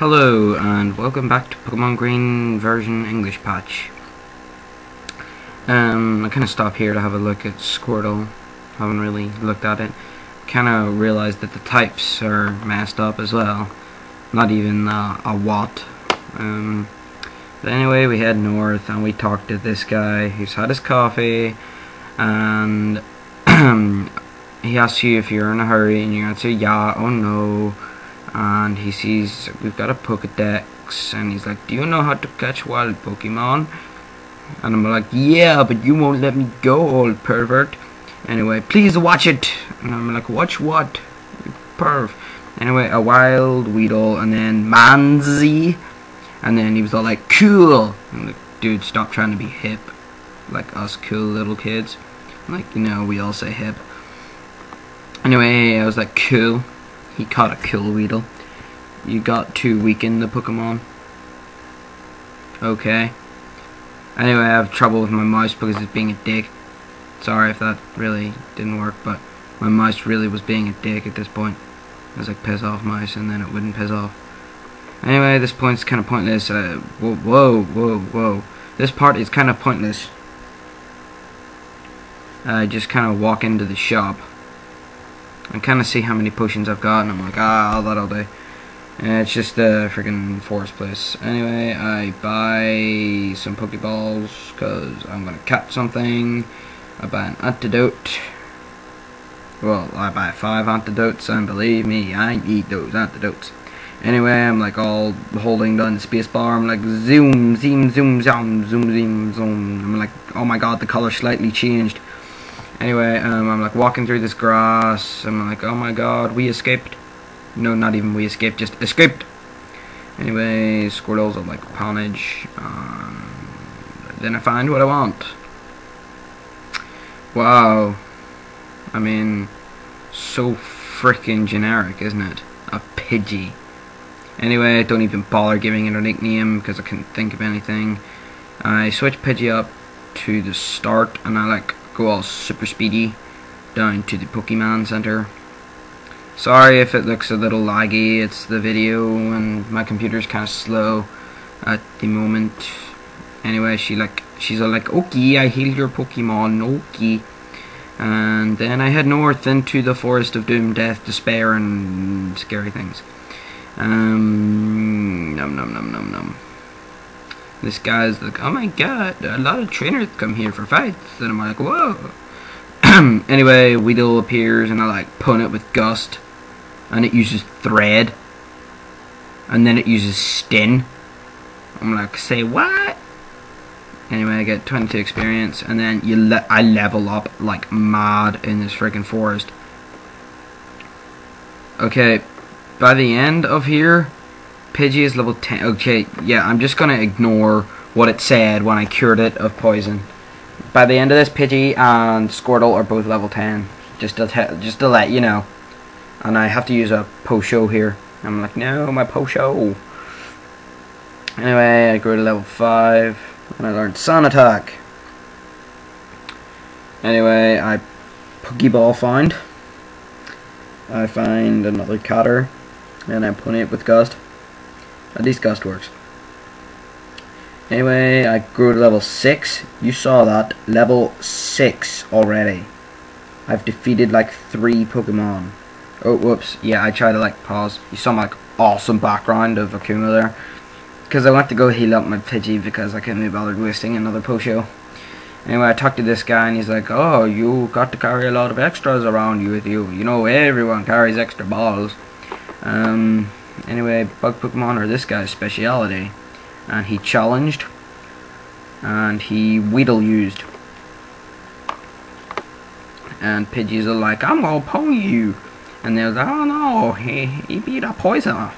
Hello and welcome back to Pokemon Green version English patch. I kind of stopped here to have a look at Squirtle. Haven't really looked at it. Kind of realized that the types are messed up as well. Not even a Watt. But anyway, we head north and we talked to this guy who's had his coffee, and he asks you if you're in a hurry and you answer yeah or no. And he sees we've got a Pokedex, and he's like, do you know how to catch wild Pokemon? And I'm like, yeah, but you won't let me go, old pervert. Anyway, please watch it. And I'm like, watch what? You perv. Anyway, a wild Weedle, and then Manzi. And then he was all like, cool. I'm like, dude, stop trying to be hip. Like us cool little kids. Like, you know, we all say hip. Anyway, I was like, cool. He caught a kill Weedle. You got to weaken the Pokemon. Okay. Anyway, I have trouble with my mouse because it's being a dick. Sorry if that really didn't work, but my mouse really was being a dick at this point. I was like, piss off mouse, and then it wouldn't piss off. Anyway, this point's kind of pointless. Whoa. This part is kind of pointless. I just kind of walk into the shop and kind of see how many potions I've got, and I'm like, that'll do. It's just a freaking forest place. Anyway, I buy some Pokeballs because I'm gonna catch something. I buy an antidote. Well, I buy 5 antidotes, and believe me, I need those antidotes. Anyway, I'm like all holding down the space bar. I'm like zoom, zoom, zoom, zoom, zoom, zoom. I'm like, oh my god, the color slightly changed. Anyway, I'm like walking through this grass. I'm like, oh my god, we escaped. No, not even we escaped, just escaped. Anyway, Squirtles are like Ponage. Then I find what I want. Wow. I mean, so freaking generic, isn't it? A Pidgey. Anyway, don't even bother giving it a nickname because I couldn't think of anything. I switch Pidgey up to the start, and I like go all super speedy down to the Pokemon Center. Sorry if it looks a little laggy, it's the video and my computer's kind of slow at the moment. Anyway, she's all like, okay, I healed your Pokemon, okay. And then I head north into the Forest of Doom, Death, Despair, and scary things. Num. This guy's like, oh my god, a lot of trainers come here for fights. And I'm like, whoa. Anyway, Weedle appears, and I like punt it with Gust. And it uses Thread. And then it uses Stin. I'm like, say what? Anyway, I get 22 experience. And then I level up like mad in this freaking forest. Okay, by the end of here, Pidgey is level 10. Okay, yeah, I'm just gonna ignore what it said when I cured it of poison. By the end of this, Pidgey and Squirtle are both level 10. Just to let you know. And I have to use a Posho here. I'm like, no, my Posho. Anyway, I grew to level 5, and I learned Sun Attack. Anyway, I Pokeball find. I find another Cutter, and I put it with Gust. At least Gust works. Anyway, I grew to level 6. You saw that. Level 6 already. I've defeated like 3 Pokemon. Oh, whoops. Yeah, I tried to like pause. You saw my like, awesome background of Akuma there. Because I went to go heal up my Pidgey because I couldn't be bothered wasting another Posho. Anyway, I talked to this guy, and he's like, oh, you got to carry a lot of extras around you with you. You know, everyone carries extra balls. Anyway, bug Pokemon are this guy's speciality. And he challenged. And he Weedle used. And Pidgeys are like, I'm gonna pwn you. And they was like, oh no, he beat a poison.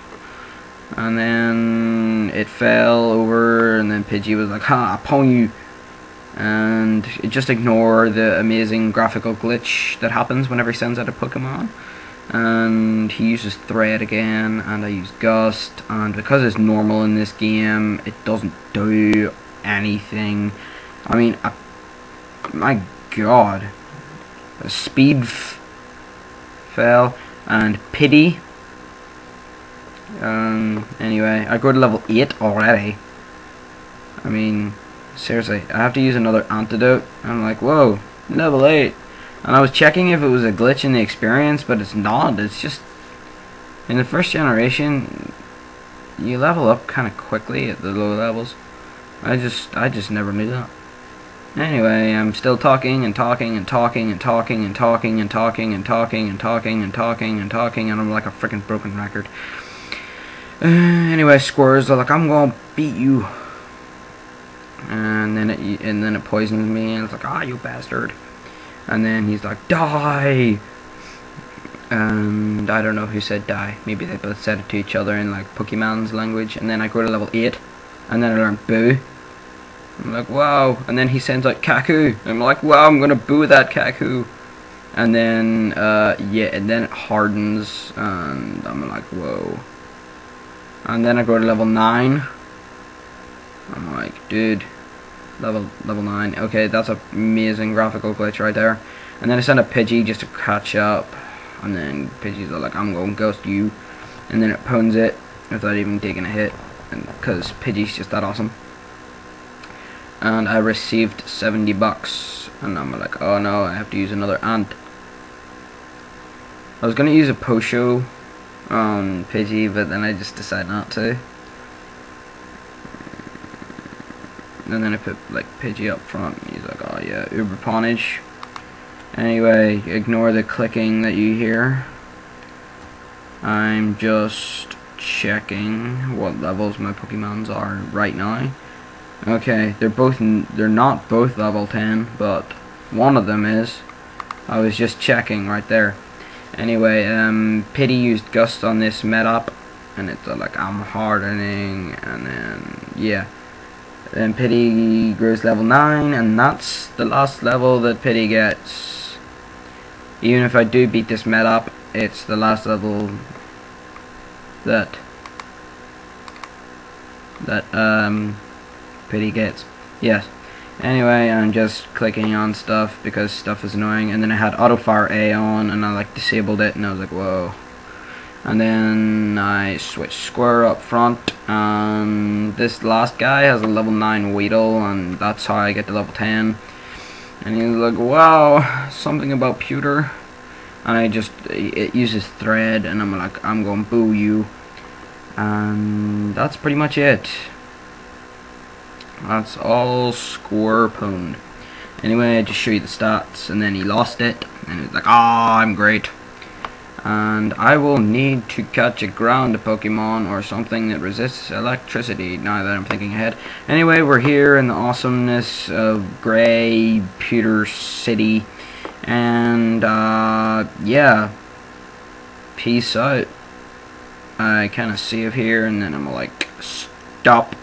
And then it fell over, and then Pidgey was like, ha, I pwn you. And it just ignore the amazing graphical glitch that happens whenever he sends out a Pokemon. And he uses Thread again, and I use Gust, and because it's normal in this game, it doesn't do anything. I mean, my god, a speed fell, and Pity Anyway, I go to level 8 already. I mean, seriously, I have to use another antidote. I'm like, whoa, level 8. And I was checking if it was a glitch in the experience, but it's not. It's just, in the first generation, you level up kind of quickly at the low levels. I just never knew that. Anyway, I'm still talking and talking and talking and talking and talking and talking and talking and talking and talking and talking, and I'm like a freaking broken record. Anyway, squirrels are like, I'm gonna beat you, and then it poisons me, and it's like, ah, you bastard. And then he's like, die. And I don't know who said die. Maybe they both said it to each other in like Pokemon's language. And then I go to level 8, and then I learn boo. I'm like, wow. And then he sends out Kaku. I'm like, wow, I'm gonna boo that Kaku. And then yeah, and then it hardens, and I'm like, whoa. And then I go to level 9. I'm like, dude, level 9. Okay, that's an amazing graphical glitch right there. And then I send a Pidgey just to catch up, and then Pidgey's like, I'm going to ghost you. And then it pwns it without even taking a hit, because Pidgey's just that awesome. And I received $70, and I'm like, oh no, I have to use another ant. I was gonna use a Posho on Pidgey, but then I just decided not to. And then I put like Pidgey up front, and he's like, oh yeah, uber pawnage. Anyway, ignore the clicking that you hear. I'm just checking what levels my Pokemons are right now. Okay, they're not both level 10, but one of them is. I was just checking right there. Anyway, Pidgey used Gust on this Metap, and it's like, I'm hardening, and then yeah. Then Pidgey grows level 9, and that's the last level that Pidgey gets. Even if I do beat this Metap, it's the last level that Pidgey gets. Yes. Anyway, I'm just clicking on stuff because stuff is annoying, and then I had auto fire A on, and I like disabled it, and I was like, whoa. And then I switched Square up front, and this last guy has a level 9 Weedle, and that's how I get to level 10. And he's like, wow, something about pewter. And it uses thread, and I'm like, I'm gonna boo you. And that's pretty much it. That's all Square pwned. Anyway, I just show you the stats, and then he lost it, and he's like, ah, I'm great. And I will need to catch a ground Pokemon or something that resists electricity, now that I'm thinking ahead. Anyway, we're here in the awesomeness of Grey Pewter City, and yeah, peace out. I kind of save here, and then I'm like, stop.